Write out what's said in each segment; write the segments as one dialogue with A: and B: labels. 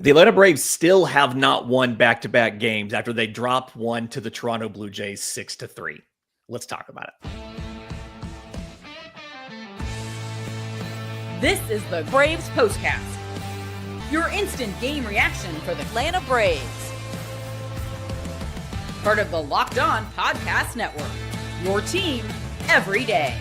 A: The Atlanta Braves still have not won back-to-back games after they dropped one to the Toronto Blue Jays 6-3. Let's talk about it.
B: This is the Braves Postcast, your instant game reaction for the Atlanta Braves. Part of the Locked On Podcast Network, your team every day.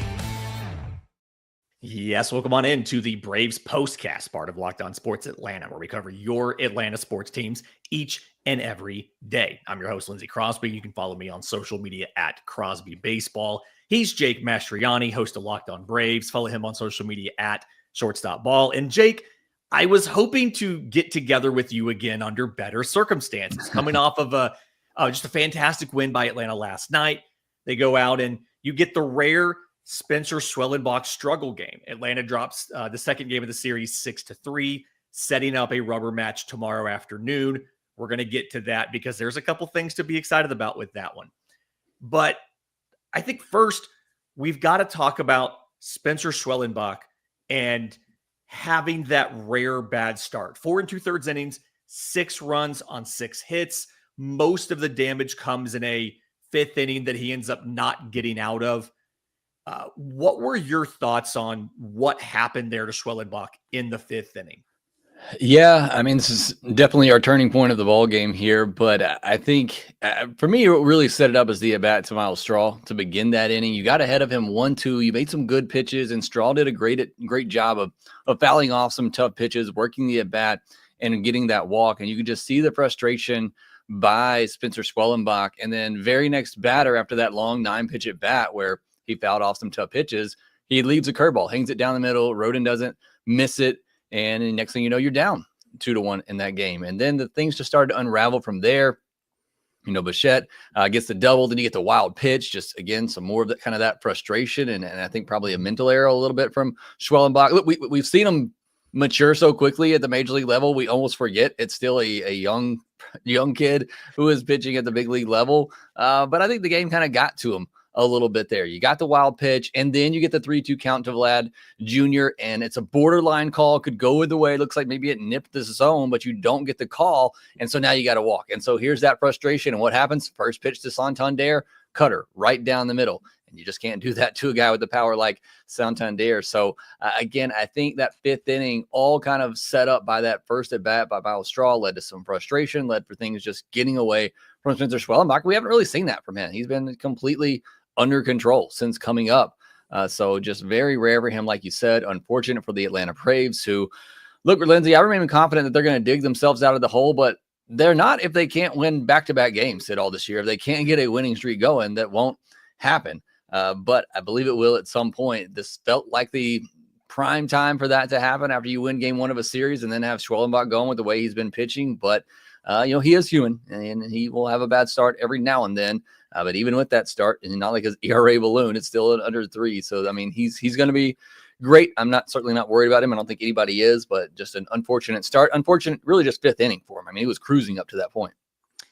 A: Yes, welcome on in to the Braves Postcast, part of Locked On Sports Atlanta, where we cover your Atlanta sports teams each and every day. I'm your host, Lindsay Crosby. You can follow me on social media at Crosby Baseball. He's Jake Mastroianni, host of Locked On Braves. Follow him on social media at Shortstop Ball. And Jake, I was hoping to get together with you again under better circumstances, coming off of just a fantastic win by Atlanta last night. They go out and you get the rare Spencer Schwellenbach struggle game. Atlanta drops the second game of the series 6-3, setting up a rubber match tomorrow afternoon. We're going to get to that because there's a couple things to be excited about with that one. But I think first, we've got to talk about Spencer Schwellenbach and having that rare bad start. 4 2/3 innings, 6 runs on 6 hits. Most of the damage comes in a 5th inning that he ends up not getting out of. What were your thoughts on what happened there to Schwellenbach in the 5th inning?
C: Yeah, I mean, this is definitely our turning point of the ball game here. But I think for me, what really set it up as the at-bat to Miles Straw to begin that inning. You got ahead of him 1-2. You made some good pitches, and Straw did a great job of fouling off some tough pitches, working the at-bat, and getting that walk. And you could just see the frustration by Spencer Schwellenbach. And then very next batter after that long 9-pitch at-bat where he fouled off some tough pitches, he leaves a curveball, hangs it down the middle. Rodin doesn't miss it. And the next thing you know, you're down 2-1 in that game. And then the things just started to unravel from there. You know, Bichette gets the double. Then you get the wild pitch. Just, again, some more of that kind of that frustration. And I think probably a mental error a little bit from Schwellenbach. Look, we've seen him mature so quickly at the major league level. We almost forget it's still a young kid who is pitching at the big league level. But I think the game kind of got to him a little bit there. You got the wild pitch, and then you get the 3-2 count to Vlad Jr., and it's a borderline call. Could go either way. It looks like maybe it nipped the zone, but you don't get the call, and so now you got to walk. And so here's that frustration, and what happens? First pitch to Santander, cutter right down the middle, and you just can't do that to a guy with the power like Santander. So, again, I think that 5th inning all kind of set up by that first at-bat by Miles Straw led to some frustration, led for things just getting away from Spencer Schwellenbach. We haven't really seen that from him. He's been completely under control since coming up. So just very rare for him, like you said. Unfortunate for the Atlanta Braves, who, look, Lindsay, I remain confident that they're going to dig themselves out of the hole, but they're not if they can't win back-to-back games at all this year. If they can't get a winning streak going, that won't happen. But I believe it will at some point. This felt like the prime time for that to happen after you win game 1 of a series and then have Schwellenbach going with the way he's been pitching. But, he is human, and he will have a bad start every now and then. But even with that start, and not like his ERA balloon, it's still under 3. So, I mean, he's going to be great. I'm certainly not worried about him. I don't think anybody is, but just an unfortunate start. Unfortunate, really just 5th inning for him. I mean, he was cruising up to that point.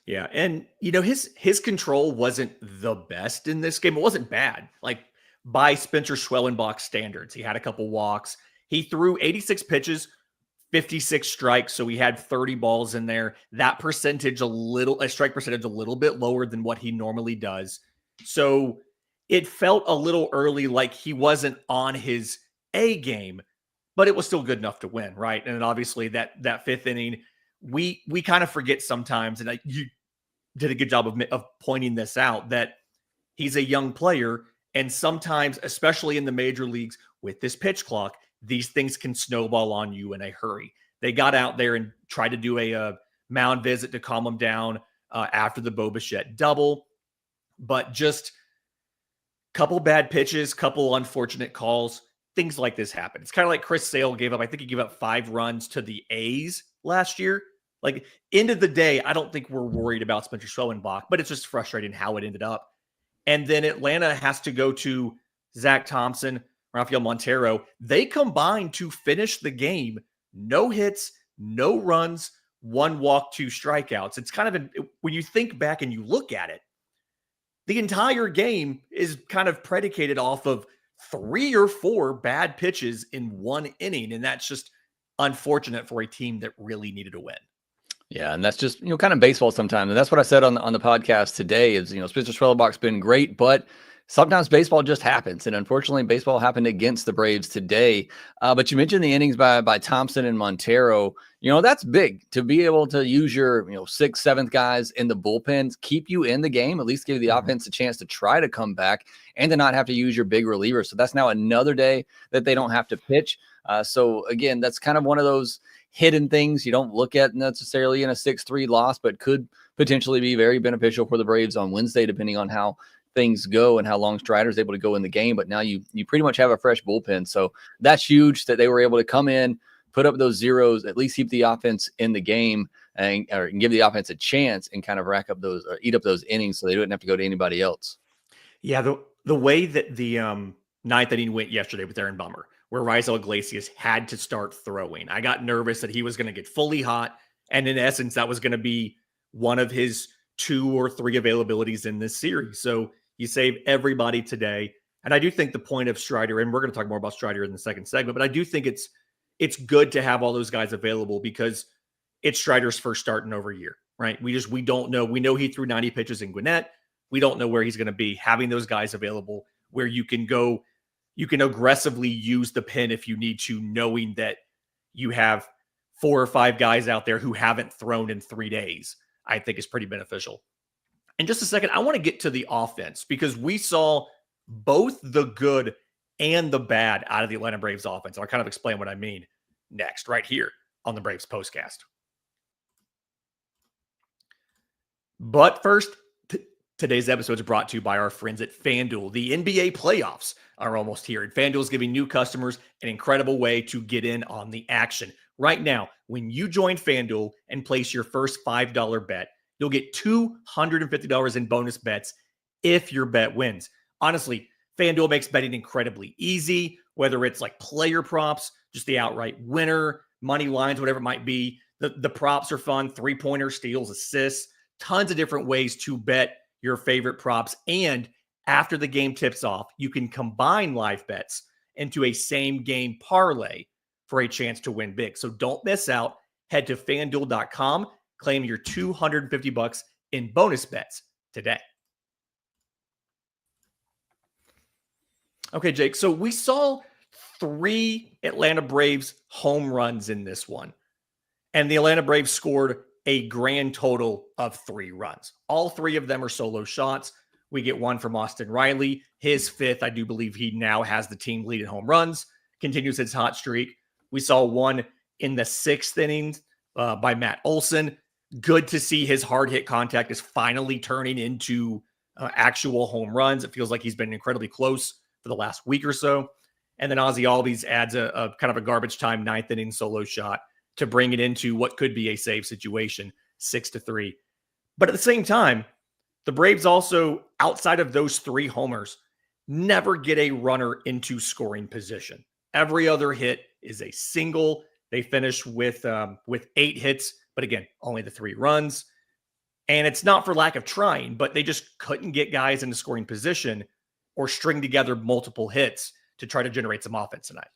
A: Yeah, and, his control wasn't the best in this game. It wasn't bad, like by Spencer Schwellenbach standards. He had a couple walks. He threw 86 pitches, 56 strikes, so he had 30 balls in there. That percentage a strike percentage a little bit lower than what he normally does. So it felt a little early like he wasn't on his A game, but it was still good enough to win, right? And then obviously that 5th inning, we kind of forget sometimes, and you did a good job of pointing this out, that he's a young player, and sometimes, especially in the major leagues with this pitch clock, these things can snowball on you in a hurry. They got out there and tried to do a mound visit to calm him down after the Bo Bichette double. But just a couple bad pitches, couple unfortunate calls, things like this happen. It's kind of like Chris Sale gave up. I think he gave up 5 runs to the A's last year. Like, end of the day, I don't think we're worried about Spencer Schwellenbach, but it's just frustrating how it ended up. And then Atlanta has to go to Zach Thompson, Rafael Montero. They combined to finish the game. No hits, no runs, 1 walk, 2 strikeouts. It's kind of, when you think back and you look at it, the entire game is kind of predicated off of 3 or 4 bad pitches in 1 inning. And that's just unfortunate for a team that really needed a win.
C: Yeah, and that's just, kind of baseball sometimes. And that's what I said on the podcast today is, Spencer Schwellenbach's been great, but sometimes baseball just happens. And unfortunately, baseball happened against the Braves today. But you mentioned the innings by Thompson and Montero. That's big to be able to use your, sixth, seventh guys in the bullpens, keep you in the game, at least give the offense a chance to try to come back and to not have to use your big relievers. So that's now another day that they don't have to pitch. So again, that's kind of one of those hidden things you don't look at necessarily in a 6-3 loss, but could potentially be very beneficial for the Braves on Wednesday, depending on how things go and how long Strider is able to go in the game. But now you pretty much have a fresh bullpen. So that's huge that they were able to come in, put up those zeros, at least keep the offense in the game or give the offense a chance and kind of rack up those or eat up those innings so they didn't have to go to anybody else.
A: Yeah, the way that the ninth inning went yesterday with Aaron Bummer, where Raisel Iglesias had to start throwing. I got nervous that he was going to get fully hot. And in essence, that was going to be one of his 2 or 3 availabilities in this series. So you save everybody today. And I do think the point of Strider, and we're going to talk more about Strider in the second segment, but I do think it's good to have all those guys available because it's Strider's first start in over a year, right? We don't know. We know he threw 90 pitches in Gwinnett. We don't know where he's going to be. Having those guys available where you can aggressively use the pen if you need to, knowing that you have 4 or 5 guys out there who haven't thrown in 3 days, I think is pretty beneficial. In just a second, I want to get to the offense because we saw both the good and the bad out of the Atlanta Braves offense. I'll kind of explain what I mean next, right here on the Braves Postcast. But first, today's episode is brought to you by our friends at FanDuel. The NBA playoffs are almost here, and FanDuel is giving new customers an incredible way to get in on the action. Right now, when you join FanDuel and place your first $5 bet, you'll get $250 in bonus bets if your bet wins. Honestly, FanDuel makes betting incredibly easy, whether it's like player props, just the outright winner, money lines, whatever it might be. The props are fun, 3-pointer, steals, assists, tons of different ways to bet your favorite props. And after the game tips off, you can combine live bets into a same game parlay for a chance to win big. So don't miss out. Head to FanDuel.com, claim your $250 in bonus bets today. Okay, Jake. So we saw 3 Atlanta Braves home runs in this one. And the Atlanta Braves scored a grand total of 3 runs. All 3 of them are solo shots. We get one from Austin Riley, his 5th. I do believe he now has the team lead in home runs, continues his hot streak. We saw one in the 6th inning by Matt Olson. Good to see his hard hit contact is finally turning into actual home runs. It feels like he's been incredibly close for the last week or so. And then Ozzie Albies adds a kind of a garbage time 9th inning solo shot to bring it into what could be a save situation, 6-3. But at the same time, the Braves also, outside of those 3 homers, never get a runner into scoring position. Every other hit is a single. They finish with 8 hits, but again, only the 3 runs. And it's not for lack of trying, but they just couldn't get guys into scoring position or string together multiple hits to try to generate some offense tonight.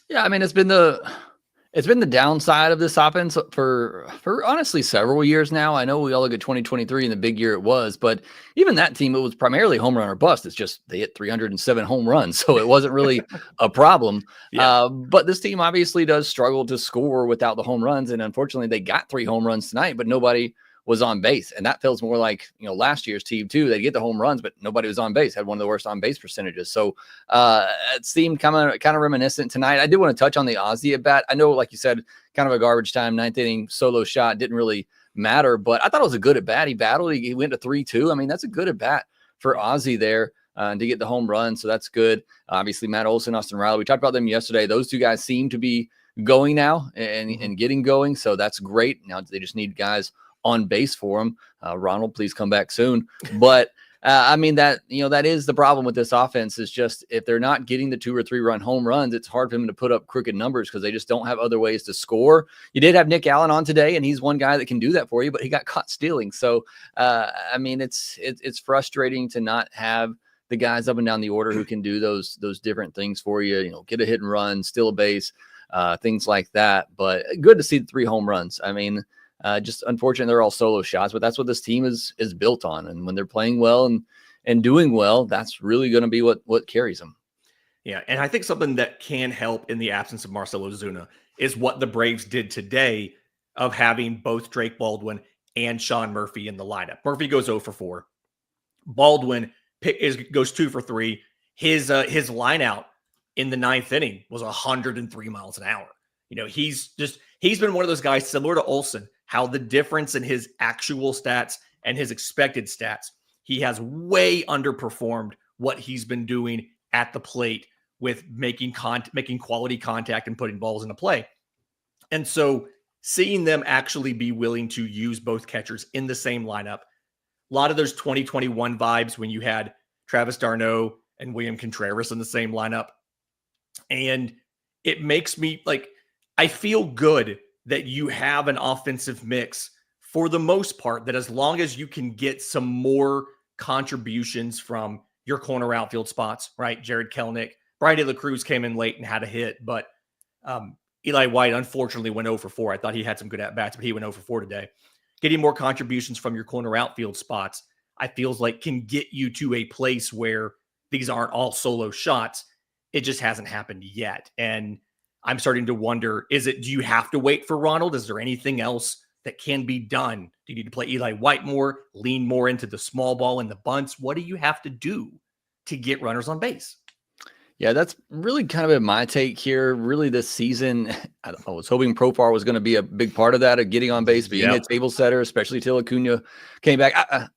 C: Yeah, I mean, it's been the downside of this offense for honestly several years now. I know we all look at 2023 and the big year it was, but even that team, it was primarily home run or bust. It's just they hit 307 home runs, so it wasn't really a problem. Yeah. But this team obviously does struggle to score without the home runs, and unfortunately, they got 3 home runs tonight, but nobody was on base, and that feels more like last year's team too. They get the home runs, but nobody was on base. Had one of the worst on base percentages. So it seemed kind of reminiscent tonight. I did want to touch on the Ozzie at bat. I know, like you said, kind of a garbage time 9th inning solo shot didn't really matter, but I thought it was a good at bat. He battled. He went to 3-2. I mean, that's a good at bat for Ozzie there to get the home run. So that's good. Obviously, Matt Olson, Austin Riley. We talked about them yesterday. Those 2 guys seem to be going now and getting going. So that's great. Now they just need guys on base for him. Ronald, please come back soon. But I mean, that is the problem with this offense is just if they're not getting the 2 or 3 run home runs, it's hard for them to put up crooked numbers because they just don't have other ways to score. You did have Nick Allen on today, and he's one guy that can do that for you, but he got caught stealing. So, I mean, it's frustrating to not have the guys up and down the order who can do those different things for you, get a hit and run, steal a base, things like that. But good to see the 3 home runs. I mean, Just unfortunate they're all solo shots, but that's what this team is built on. And when they're playing well and doing well, that's really going to be what carries them.
A: Yeah, and I think something that can help in the absence of Marcell Ozuna is what the Braves did today of having both Drake Baldwin and Sean Murphy in the lineup. Murphy goes 0 for 4. Baldwin goes 2 for 3. His line out in the 9th inning was 103 miles an hour. He's been one of those guys similar to Olson, how the difference in his actual stats and his expected stats, he has way underperformed what he's been doing at the plate with making quality contact and putting balls into play. And so seeing them actually be willing to use both catchers in the same lineup, a lot of those 2021 vibes when you had Travis d'Arnaud and William Contreras in the same lineup. And it makes me I feel good that you have an offensive mix for the most part, that as long as you can get some more contributions from your corner outfield spots, right? Jared Kelenic, Brian De La Cruz came in late and had a hit, but Eli White unfortunately went 0 for 4. I thought he had some good at-bats, but he went 0 for 4 today. Getting more contributions from your corner outfield spots, I feels like can get you to a place where these aren't all solo shots. It just hasn't happened yet. And I'm starting to wonder, do you have to wait for Ronald? Is there anything else that can be done? Do you need to play Eli White more, lean more into the small ball and the bunts? What do you have to do to get runners on base?
C: Yeah, that's really kind of been my take here. Really this season, I was hoping Profar was going to be a big part of that, of getting on base, being a table setter, especially till Acuna came back.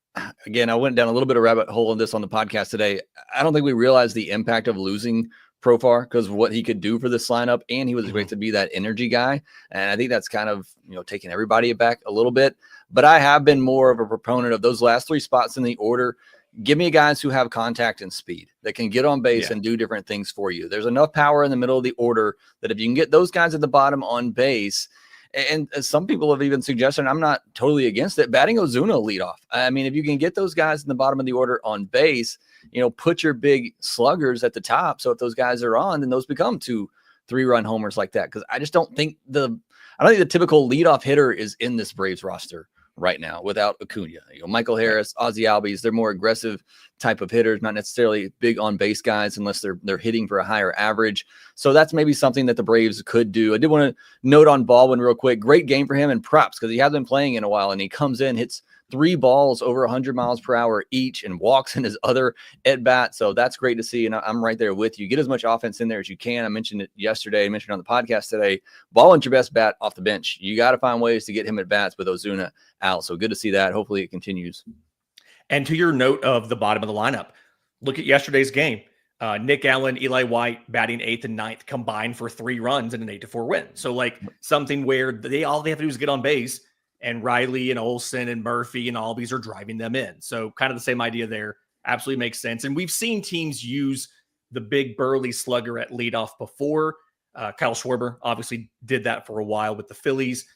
C: Again, I went down a little bit of rabbit hole on this on the podcast today. I don't think we realized the impact of losing Profar because of what he could do for this lineup, and he was great to be that energy guy. And I think that's kind of taking everybody back a little bit. But I have been more of a proponent of those last 3 spots in the order. Give me guys who have contact and speed that can get on base and do different things for you. There's enough power in the middle of the order that if you can get those guys at the bottom on base, and some people have even suggested, I'm not totally against it, batting Ozuna leadoff. I mean, if you can get those guys in the bottom of the order on base, put your big sluggers at the top. So if those guys are on, then those become 2-3-run homers like that. Because I just don't think the typical leadoff hitter is in this Braves roster right now without Acuna. Michael Harris, Ozzie Albies, they're more aggressive type of hitters, not necessarily big on base guys unless they're hitting for a higher average. So that's maybe something that the Braves could do. I did want to note on Baldwin real quick. Great game for him and props because he hasn't been playing in a while, and he comes in, hits 3 balls over 100 miles per hour each and walks in his other at bat. So that's great to see. And I'm right there with you. Get as much offense in there as you can. I mentioned it yesterday. I mentioned it on the podcast today. Baldwin's your best bat off the bench. You got to find ways to get him at bats with Ozuna out. So good to see that. Hopefully it continues.
A: And to your note of the bottom of the lineup, look at yesterday's game. Nick Allen, Eli White batting 8th and 9th combined for 3 runs and an 8-4 win. So something where all they have to do is get on base, and Riley and Olson and Murphy and Albies are driving them in. So kind of the same idea there. Absolutely makes sense. And we've seen teams use the big burly slugger at leadoff before. Kyle Schwarber obviously did that for a while with the Phillies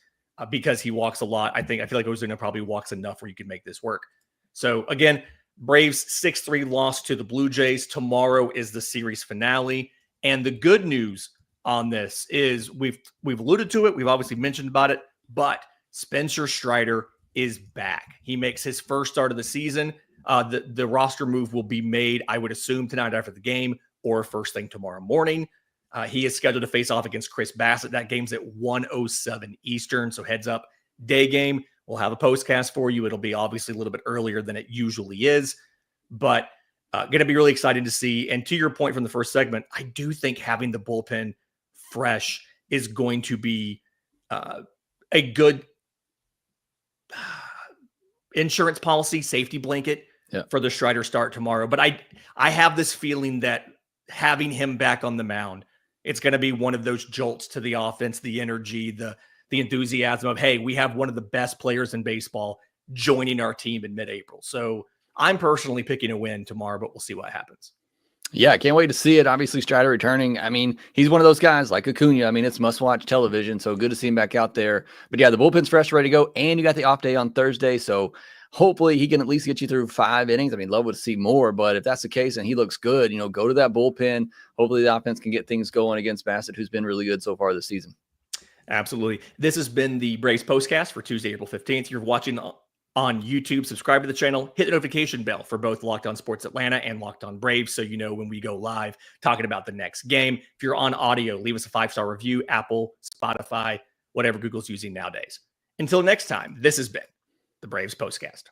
A: because he walks a lot. I feel like Ozuna probably walks enough where you could make this work. So again, Braves 6-3 loss to the Blue Jays. Tomorrow is the series finale. And the good news on this is we've alluded to it. We've obviously mentioned about it, but Spencer Strider is back. He makes his first start of the season. The roster move will be made, I would assume, tonight after the game or first thing tomorrow morning. He is scheduled to face off against Chris Bassett. That game's at 1:07 Eastern, so heads up. Day game. We'll have a postcast for you. It'll be obviously a little bit earlier than it usually is, but going to be really exciting to see. And to your point from the first segment, I do think having the bullpen fresh is going to be a good insurance policy, safety blanket for the Strider start tomorrow. But I have this feeling that having him back on the mound, it's going to be one of those jolts to the offense, the energy, the enthusiasm of, hey, we have one of the best players in baseball joining our team in mid-April. So I'm personally picking a win tomorrow, but we'll see what happens.
C: Yeah, I can't wait to see it. Obviously, Strider returning. I mean, he's one of those guys like Acuna. I mean, it's must-watch television, so good to see him back out there. But yeah, the bullpen's fresh, ready to go, and you got the off day on Thursday, so hopefully he can at least get you through 5 innings. I mean, love to see more, but if that's the case and he looks good, go to that bullpen. Hopefully the offense can get things going against Bassett, who's been really good so far this season.
A: Absolutely. This has been the Braves Postcast for Tuesday, April 15th. You're watching on YouTube. Subscribe to the channel. Hit the notification bell for both Locked On Sports Atlanta and Locked On Braves so you know when we go live talking about the next game. If you're on audio, leave us a 5-star review, Apple, Spotify, whatever Google's using nowadays. Until next time, this has been the Braves Postcast.